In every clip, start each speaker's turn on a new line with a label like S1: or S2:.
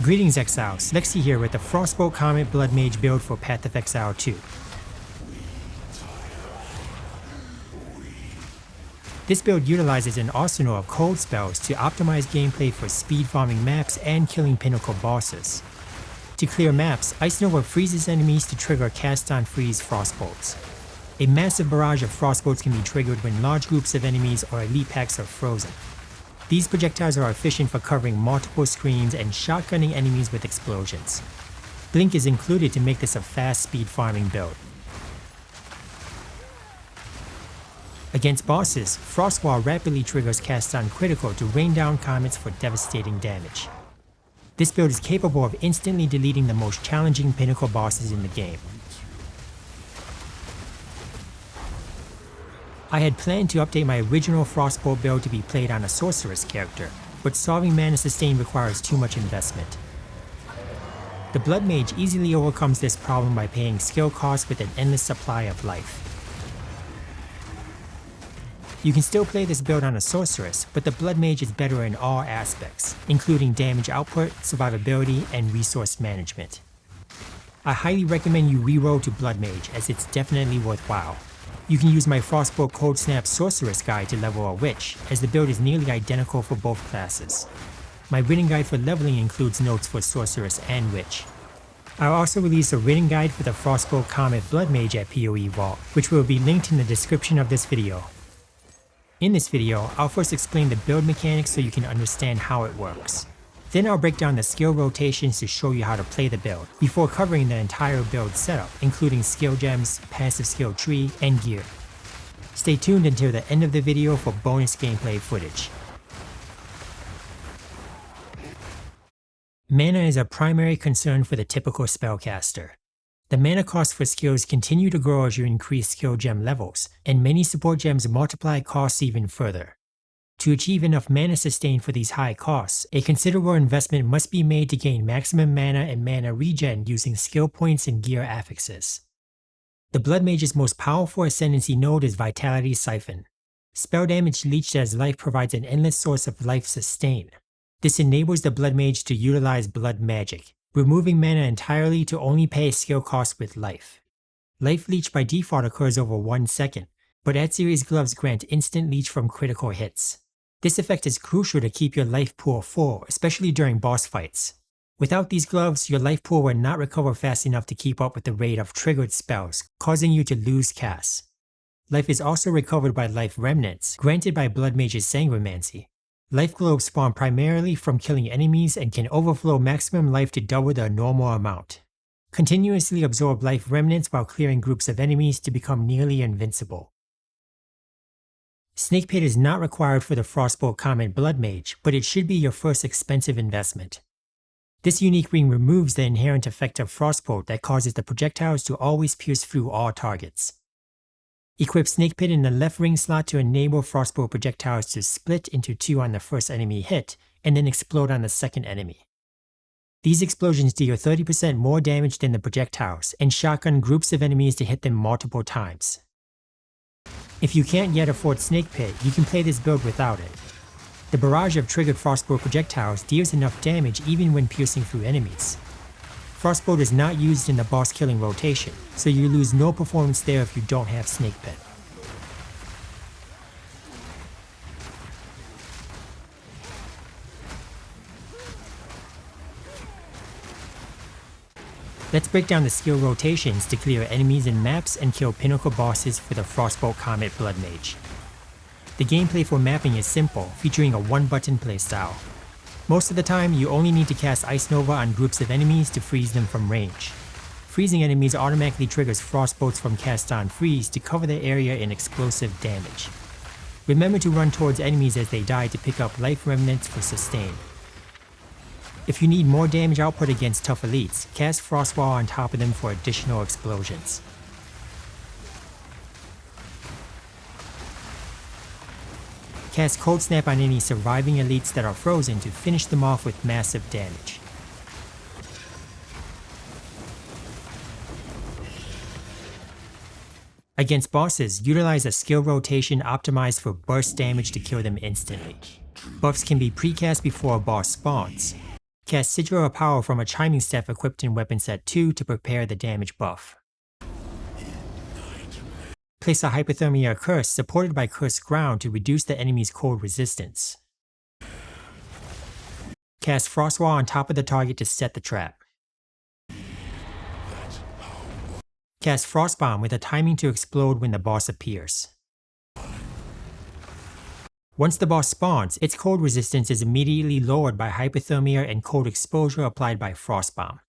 S1: Greetings Exiles, Lexi here with the Frostbolt Comet Blood Mage build for Path of Exile 2. This build utilizes an arsenal of cold spells to optimize gameplay for speed farming maps and killing pinnacle bosses. To clear maps, Ice Nova freezes enemies to trigger cast on freeze frostbolts. A massive barrage of frostbolts can be triggered when large groups of enemies or elite packs are frozen. These projectiles are efficient for covering multiple screens and shotgunning enemies with explosions. Blink is included to make this a fast speed farming build. Against bosses, Frostwall rapidly triggers cast on critical to rain down comets for devastating damage. This build is capable of instantly deleting the most challenging pinnacle bosses in the game. I had planned to update my original Frostbolt build to be played on a Sorceress character, but solving mana sustain requires too much investment. The Blood Mage easily overcomes this problem by paying skill costs with an endless supply of life. You can still play this build on a Sorceress, but the Blood Mage is better in all aspects, including damage output, survivability, and resource management. I highly recommend you reroll to Blood Mage as it's definitely worthwhile. You can use my Frostbolt Cold Snap Sorceress guide to level a Witch, as the build is nearly identical for both classes. My written guide for leveling includes notes for Sorceress and Witch. I'll also release a written guide for the Frostbolt Comet Blood Mage at PoE Vault, which will be linked in the description of this video. In this video, I'll first explain the build mechanics so you can understand how it works. Then I'll break down the skill rotations to show you how to play the build, before covering the entire build setup, including skill gems, passive skill tree, and gear. Stay tuned until the end of the video for bonus gameplay footage. Mana is a primary concern for the typical spellcaster. The mana costs for skills continue to grow as you increase skill gem levels, and many support gems multiply costs even further. To achieve enough mana sustain for these high costs, a considerable investment must be made to gain maximum mana and mana regen using skill points and gear affixes. The Blood Mage's most powerful ascendancy node is Vitality Siphon. Spell damage leached as life provides an endless source of life sustain. This enables the Blood Mage to utilize blood magic, removing mana entirely to only pay skill costs with life. Life leech by default occurs over 1 second, but Ad-Series gloves grant instant leech from critical hits. This effect is crucial to keep your life pool full, especially during boss fights. Without these gloves, your life pool will not recover fast enough to keep up with the rate of triggered spells, causing you to lose casts. Life is also recovered by life remnants, granted by Blood Mage's Sanguimancy. Life globes spawn primarily from killing enemies and can overflow maximum life to double the normal amount. Continuously absorb life remnants while clearing groups of enemies to become nearly invincible. Snakepit is not required for the Frostbolt Comet Blood Mage, but it should be your first expensive investment. This unique ring removes the inherent effect of Frostbolt that causes the projectiles to always pierce through all targets. Equip Snakepit in the left ring slot to enable Frostbolt projectiles to split into 2 on the first enemy hit, and then explode on the second enemy. These explosions deal 30% more damage than the projectiles, and shotgun groups of enemies to hit them multiple times. If you can't yet afford Snakepit, you can play this build without it. The barrage of triggered Frostbolt projectiles deals enough damage even when piercing through enemies. Frostbolt is not used in the boss killing rotation, so you lose no performance there if you don't have Snakepit. Let's break down the skill rotations to clear enemies in maps and kill pinnacle bosses for the Frostbolt Comet Blood Mage. The gameplay for mapping is simple, featuring a one-button playstyle. Most of the time, you only need to cast Ice Nova on groups of enemies to freeze them from range. Freezing enemies automatically triggers Frostbolts from cast on freeze to cover the area in explosive damage. Remember to run towards enemies as they die to pick up life remnants for sustain. If you need more damage output against tough elites, cast Frostwall on top of them for additional explosions. Cast Cold Snap on any surviving elites that are frozen to finish them off with massive damage. Against bosses, utilize a skill rotation optimized for burst damage to kill them instantly. Buffs can be precast before a boss spawns. Cast Sigil of Power from a Chiming Staff equipped in Weapon Set 2 to prepare the damage buff. Place a Hypothermia Curse supported by Cursed Ground to reduce the enemy's cold resistance. Cast Frostwall on top of the target to set the trap. Cast Frostbomb with a timing to explode when the boss appears. Once the boss spawns, its cold resistance is immediately lowered by Hypothermia and cold exposure applied by Frostbomb.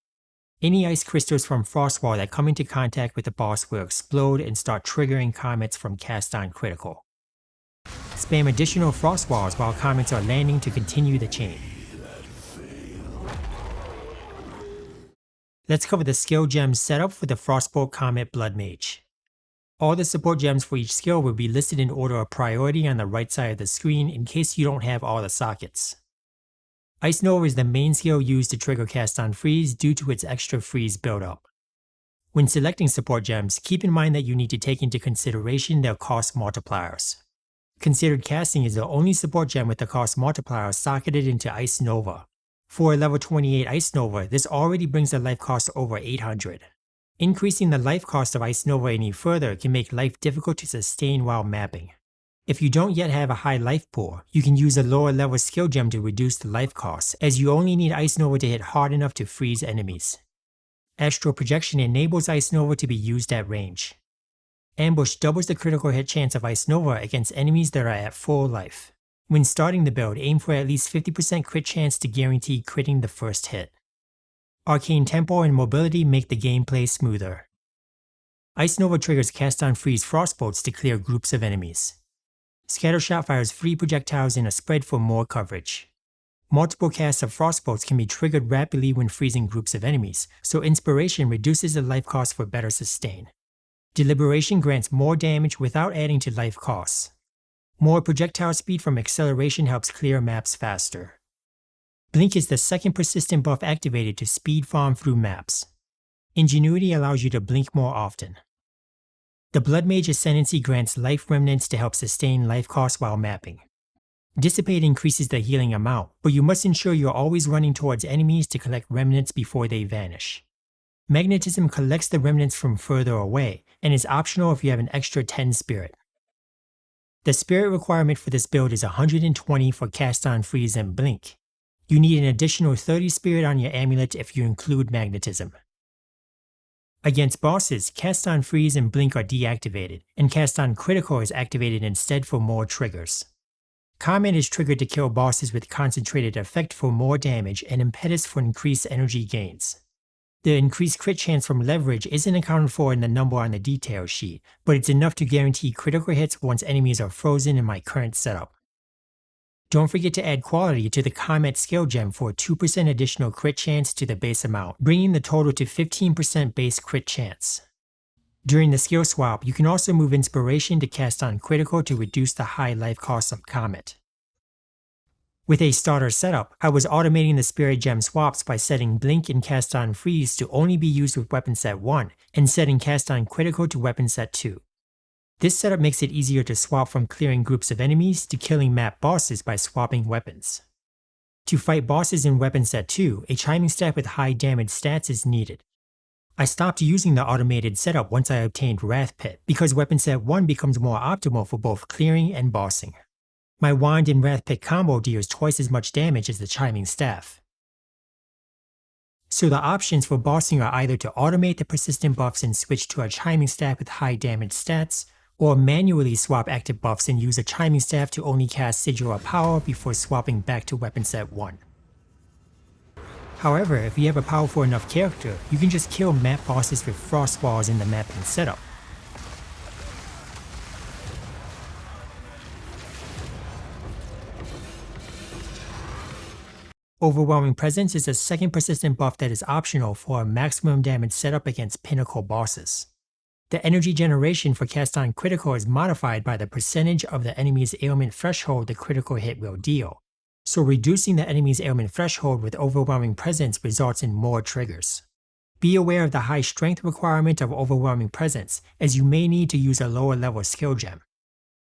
S1: Any ice crystals from Frostwall that come into contact with the boss will explode and start triggering comets from cast on critical. Spam additional Frostwalls while comets are landing to continue the chain. Let's cover the skill gems setup for the Frostbolt Comet Blood Mage. All the support gems for each skill will be listed in order of priority on the right side of the screen in case you don't have all the sockets. Ice Nova is the main skill used to trigger cast on freeze due to its extra freeze buildup. When selecting support gems, keep in mind that you need to take into consideration their cost multipliers. Considered Casting is the only support gem with the cost multiplier socketed into Ice Nova. For a level 28 Ice Nova, this already brings the life cost over 800. Increasing the life cost of Ice Nova any further can make life difficult to sustain while mapping. If you don't yet have a high life pool, you can use a lower level skill gem to reduce the life cost, as you only need Ice Nova to hit hard enough to freeze enemies. Astral Projection enables Ice Nova to be used at range. Ambush doubles the critical hit chance of Ice Nova against enemies that are at full life. When starting the build, aim for at least 50% crit chance to guarantee critting the first hit. Arcane Tempo and Mobility make the gameplay smoother. Ice Nova triggers cast on freeze Frostbolts to clear groups of enemies. Scattershot fires free projectiles in a spread for more coverage. Multiple casts of Frostbolts can be triggered rapidly when freezing groups of enemies, so Inspiration reduces the life cost for better sustain. Deliberation grants more damage without adding to life costs. More projectile speed from Acceleration helps clear maps faster. Blink is the second persistent buff activated to speed farm through maps. Ingenuity allows you to blink more often. The Blood Mage Ascendancy grants life remnants to help sustain life costs while mapping. Dissipate increases the healing amount, but you must ensure you're always running towards enemies to collect remnants before they vanish. Magnetism collects the remnants from further away, and is optional if you have an extra 10 spirit. The spirit requirement for this build is 120 for cast on freeze and blink. You need an additional 30 spirit on your amulet if you include magnetism. Against bosses, cast on freeze and blink are deactivated, and cast on critical is activated instead for more triggers. Comet is triggered to kill bosses with concentrated effect for more damage and impetus for increased energy gains. The increased crit chance from leverage isn't accounted for in the number on the detail sheet, but it's enough to guarantee critical hits once enemies are frozen in my current setup. Don't forget to add quality to the Comet skill gem for a 2% additional crit chance to the base amount, bringing the total to 15% base crit chance. During the skill swap, you can also move Inspiration to cast on critical to reduce the high life cost of Comet. With a starter setup, I was automating the spirit gem swaps by setting blink and cast on freeze to only be used with weapon set 1, and setting cast on critical to weapon set 2. This setup makes it easier to swap from clearing groups of enemies to killing map bosses by swapping weapons. To fight bosses in weapon set 2, a chiming staff with high damage stats is needed. I stopped using the automated setup once I obtained Rathpith, because weapon set 1 becomes more optimal for both clearing and bossing. My wand and Rathpith combo deals twice as much damage as the chiming staff. So the options for bossing are either to automate the persistent buffs and switch to a chiming staff with high damage stats, or manually swap active buffs and use a chiming staff to only cast Sigil of Power before swapping back to weapon set 1. However, if you have a powerful enough character, you can just kill map bosses with frost walls in the mapping setup. Overwhelming Presence is a second persistent buff that is optional for a maximum damage setup against pinnacle bosses. The energy generation for cast on critical is modified by the percentage of the enemy's ailment threshold the critical hit will deal, so reducing the enemy's ailment threshold with Overwhelming Presence results in more triggers. Be aware of the high strength requirement of Overwhelming Presence, as you may need to use a lower level skill gem.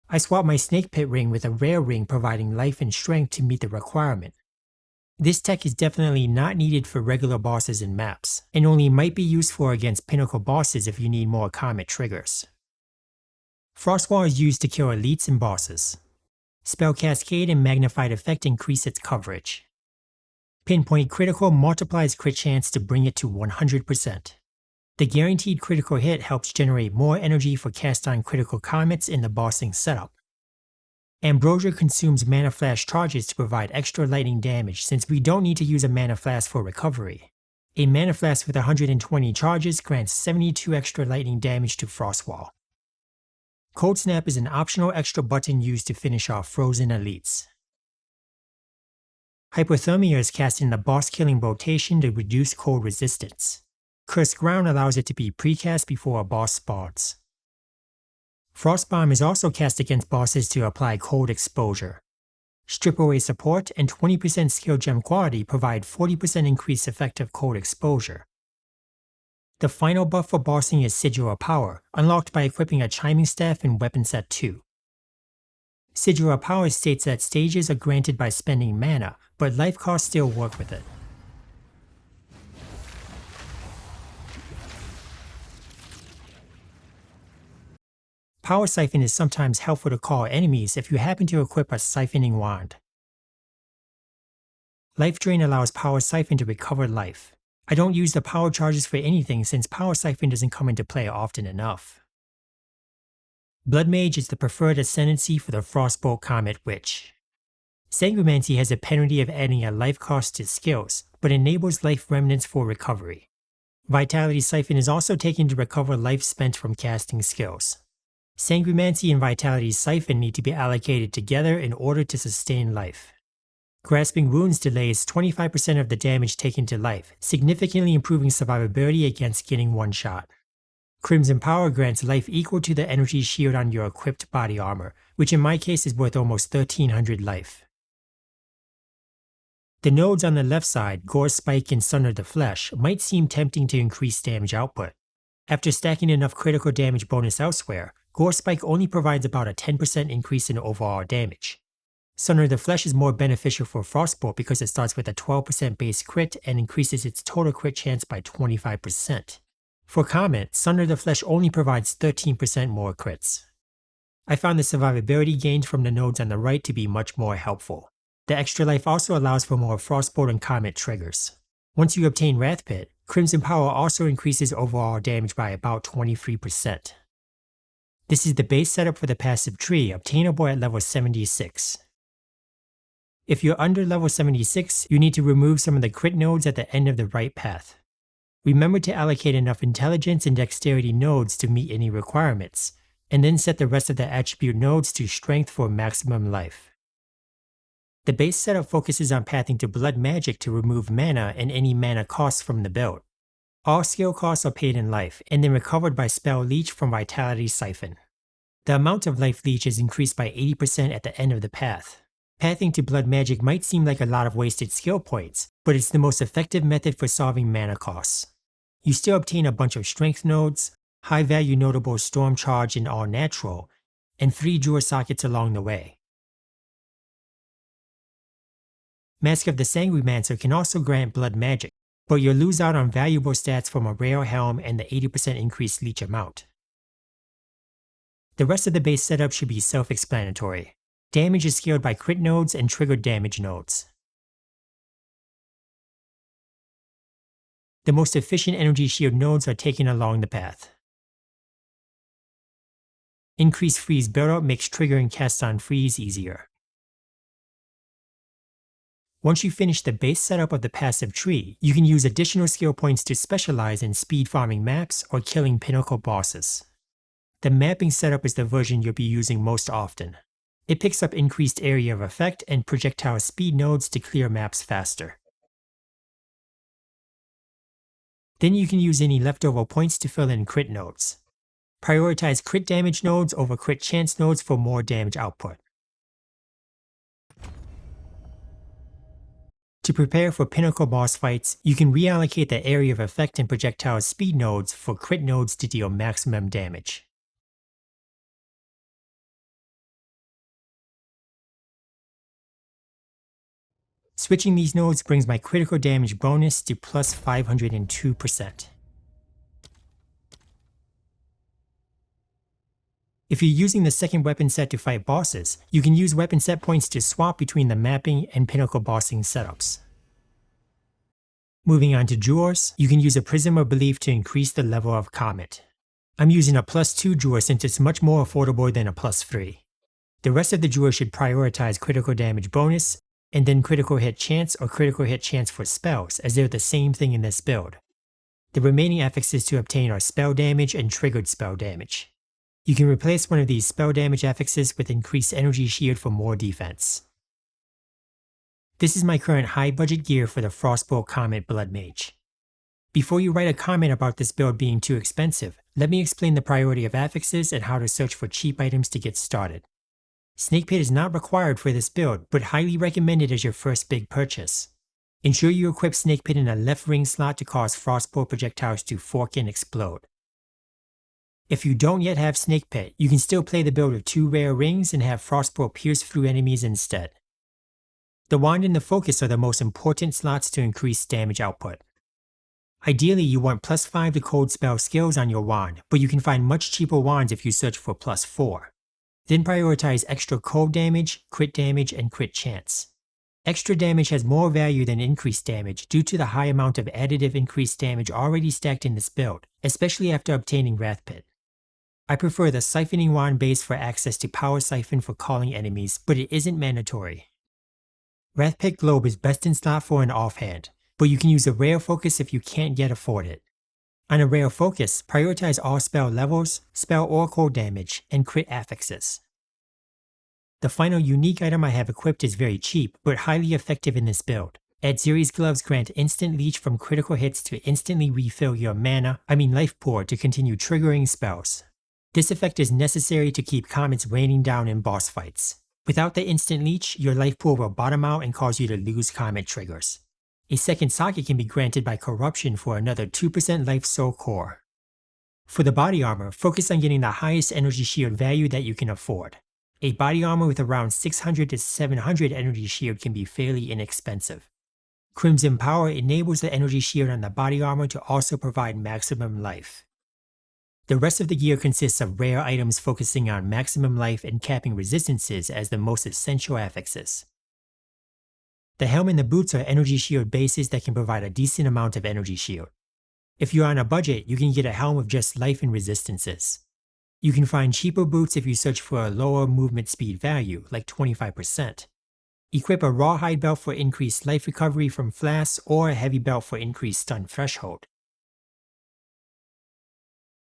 S1: I swapped my Snakepit ring with a rare ring providing life and strength to meet the requirement. This tech is definitely not needed for regular bosses and maps, and only might be useful against pinnacle bosses if you need more comet triggers. Frostwall is used to kill elites and bosses. Spell Cascade and Magnified Effect increase its coverage. Pinpoint Critical multiplies crit chance to bring it to 100%. The guaranteed critical hit helps generate more energy for cast on critical comets in the bossing setup. Ambrosia consumes Mana Flash charges to provide extra lightning damage since we don't need to use a Mana Flask for recovery. A Mana Flask with 120 charges grants 72 extra lightning damage to Frostwall. Cold Snap is an optional extra button used to finish off frozen elites. Hypothermia is cast in the boss killing rotation to reduce cold resistance. Cursed Ground allows it to be precast before a boss spawns. Frost Bomb is also cast against bosses to apply cold exposure. Strip Away support and 20% skill gem quality provide 40% increased effective cold exposure. The final buff for bossing is Sigil of Power, unlocked by equipping a Chiming Staff in Weapon Set 2. Sigil of Power states that stages are granted by spending mana, but life costs still work with it. Power Siphon is sometimes helpful to call enemies if you happen to equip a Siphoning Wand. Life Drain allows Power Siphon to recover life. I don't use the power charges for anything since Power Siphon doesn't come into play often enough. Blood Mage is the preferred ascendancy for the Frostbolt Comet Witch. Sanguimancy has a penalty of adding a life cost to skills, but enables life remnants for recovery. Vitality Siphon is also taken to recover life spent from casting skills. Sanguimancy and Vitality Siphon need to be allocated together in order to sustain life. Grasping Wounds delays 25% of the damage taken to life, significantly improving survivability against getting one shot. Crimson Power grants life equal to the energy shield on your equipped body armor, which in my case is worth almost 1300 life. The nodes on the left side, Gore Spike and Sunder the Flesh, might seem tempting to increase damage output. After stacking enough critical damage bonus elsewhere, Gore Spike only provides about a 10% increase in overall damage. Sunder the Flesh is more beneficial for Frostbolt because it starts with a 12% base crit and increases its total crit chance by 25%. For Comet, Sunder the Flesh only provides 13% more crits. I found the survivability gained from the nodes on the right to be much more helpful. The extra life also allows for more Frostbolt and Comet triggers. Once you obtain Rathpith, Crimson Power also increases overall damage by about 23%. This is the base setup for the passive tree, obtainable at level 76. If you're under level 76, you need to remove some of the crit nodes at the end of the right path. Remember to allocate enough intelligence and dexterity nodes to meet any requirements, and then set the rest of the attribute nodes to strength for maximum life. The base setup focuses on pathing to blood magic to remove mana and any mana costs from the build. All skill costs are paid in life, and then recovered by Spell Leech from Vitality Siphon. The amount of life leech is increased by 80% at the end of the path. Pathing to blood magic might seem like a lot of wasted skill points, but it's the most effective method for solving mana costs. You still obtain a bunch of strength nodes, high value notable storm charge and all natural, and 3 jewel sockets along the way. Mask of the Sanguimancer can also grant blood magic, but you'll lose out on valuable stats from a rare helm and the 80% increased leech amount. The rest of the base setup should be self-explanatory. Damage is scaled by crit nodes and triggered damage nodes. The most efficient energy shield nodes are taken along the path. Increased freeze buildup makes triggering casts on freeze easier. Once you finish the base setup of the passive tree, you can use additional skill points to specialize in speed farming maps or killing pinnacle bosses. The mapping setup is the version you'll be using most often. It picks up increased area of effect and projectile speed nodes to clear maps faster. Then you can use any leftover points to fill in crit nodes. Prioritize crit damage nodes over crit chance nodes for more damage output. To prepare for pinnacle boss fights, you can reallocate the area of effect and projectile speed nodes for crit nodes to deal maximum damage. Switching these nodes brings my critical damage bonus to plus 502%. If you're using the second weapon set to fight bosses, you can use weapon set points to swap between the mapping and pinnacle bossing setups. Moving on to drawers, you can use a Prism of Belief to increase the level of Comet. I'm using a +2 drawer since it's much more affordable than a +3. The rest of the drawers should prioritize critical damage bonus, and then critical hit chance or critical hit chance for spells, as they're the same thing in this build. The remaining affixes to obtain are spell damage and triggered spell damage. You can replace one of these spell damage affixes with increased energy shield for more defense. This is my current high budget gear for the Frostbolt Comet Blood Mage. Before you write a comment about this build being too expensive, let me explain the priority of affixes and how to search for cheap items to get started. Snakepit is not required for this build, but highly recommended as your first big purchase. Ensure you equip Snakepit in a left ring slot to cause Frostbolt projectiles to fork and explode. If you don't yet have Snakepit, you can still play the build with 2 rare rings and have Frostbolt pierce through enemies instead. The wand and the focus are the most important slots to increase damage output. Ideally, you want +5 to cold spell skills on your wand, but you can find much cheaper wands if you search for +4. Then prioritize extra cold damage, crit damage, and crit chance. Extra damage has more value than increased damage due to the high amount of additive increased damage already stacked in this build, especially after obtaining Rathpith. I prefer the Siphoning Wand base for access to Power Siphon for calling enemies, but it isn't mandatory. Rathpith Globe is best in slot for an offhand, but you can use a rare focus if you can't yet afford it. On a rare focus, prioritize all spell levels, spell or cold damage, and crit affixes. The final unique item I have equipped is very cheap, but highly effective in this build. Adziri's gloves grant instant leech from critical hits to instantly refill your life pool to continue triggering spells. This effect is necessary to keep comets raining down in boss fights. Without the instant leech, your life pool will bottom out and cause you to lose comet triggers. A second socket can be granted by corruption for another 2% life soul core. For the body armor, focus on getting the highest energy shield value that you can afford. A body armor with around 600 to 700 energy shield can be fairly inexpensive. Crimson Power enables the energy shield on the body armor to also provide maximum life. The rest of the gear consists of rare items focusing on maximum life and capping resistances as the most essential affixes. The helm and the boots are energy shield bases that can provide a decent amount of energy shield. If you're on a budget, you can get a helm with just life and resistances. You can find cheaper boots if you search for a lower movement speed value, like 25%. Equip a rawhide belt for increased life recovery from flasks or a heavy belt for increased stun threshold.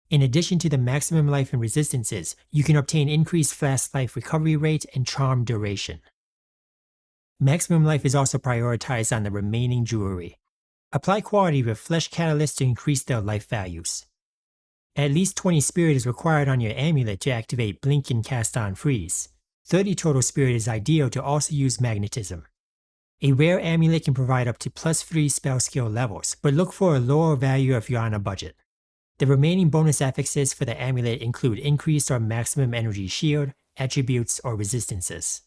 S1: In addition to the maximum life and resistances, you can obtain increased flask life recovery rate and charm duration. Maximum life is also prioritized on the remaining jewelry. Apply quality with Flesh Catalyst to increase their life values. At least 20 spirit is required on your amulet to activate Blink and Cast on Freeze. 30 total spirit is ideal to also use magnetism. A rare amulet can provide up to +3 spell skill levels, but look for a lower value if you're on a budget. The remaining bonus affixes for the amulet include increased or maximum energy shield, attributes, or resistances.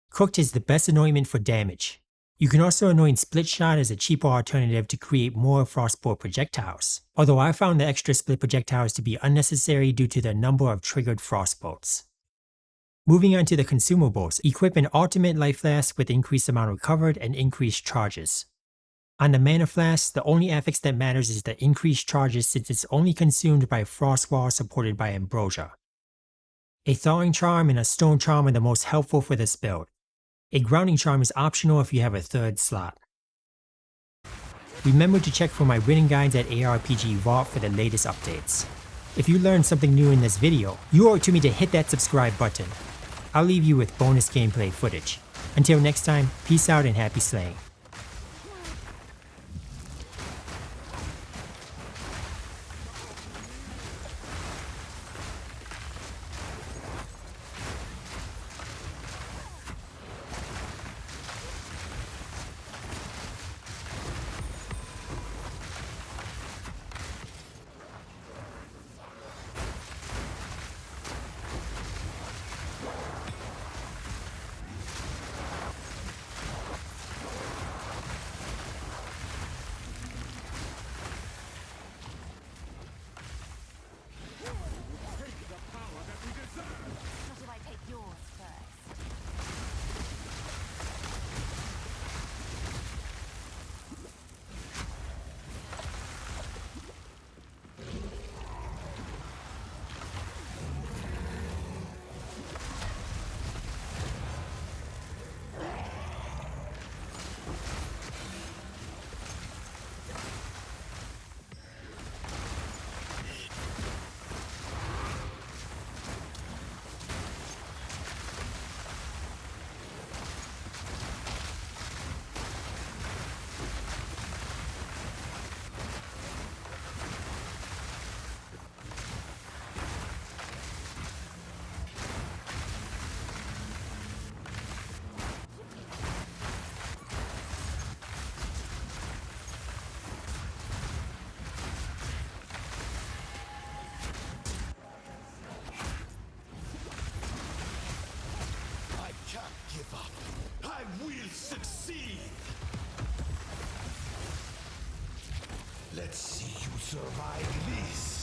S1: Cooked is the best anointment for damage. You can also anoint Split Shot as a cheaper alternative to create more Frostbolt projectiles, although I found the extra split projectiles to be unnecessary due to the number of triggered Frostbolts. Moving on to the consumables, equip an ultimate life flask with increased amount recovered and increased charges. On the mana flask, the only affix that matters is the increased charges since it's only consumed by Frost Wall supported by Ambrosia. A Thawing Charm and a Stone Charm are the most helpful for this build. A Grounding Charm is optional if you have a third slot. Remember to check for my written guides at ARPG Vault for the latest updates. If you learned something new in this video, you owe it to me to hit that subscribe button. I'll leave you with bonus gameplay footage. Until next time, peace out and happy slaying.
S2: Let's see you survive this.